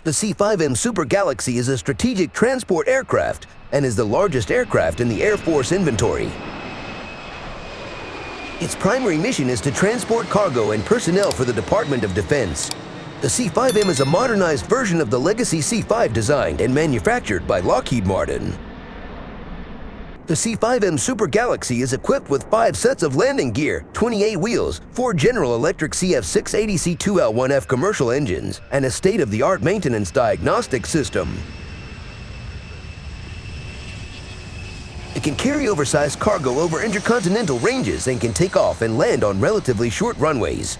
The C-5M Super Galaxy is a strategic transport aircraft and is the largest aircraft in the Air Force inventory. Its primary mission is to transport cargo and personnel for the Department of Defense. The C-5M is a modernized version of the legacy C-5 designed and manufactured by Lockheed Martin. The C-5M Super Galaxy is equipped with 5 sets of landing gear, 28 wheels, 4 General Electric CF680C2L1F commercial engines, and a state-of-the-art maintenance diagnostic system. It can carry oversized cargo over intercontinental ranges and can take off and land on relatively short runways.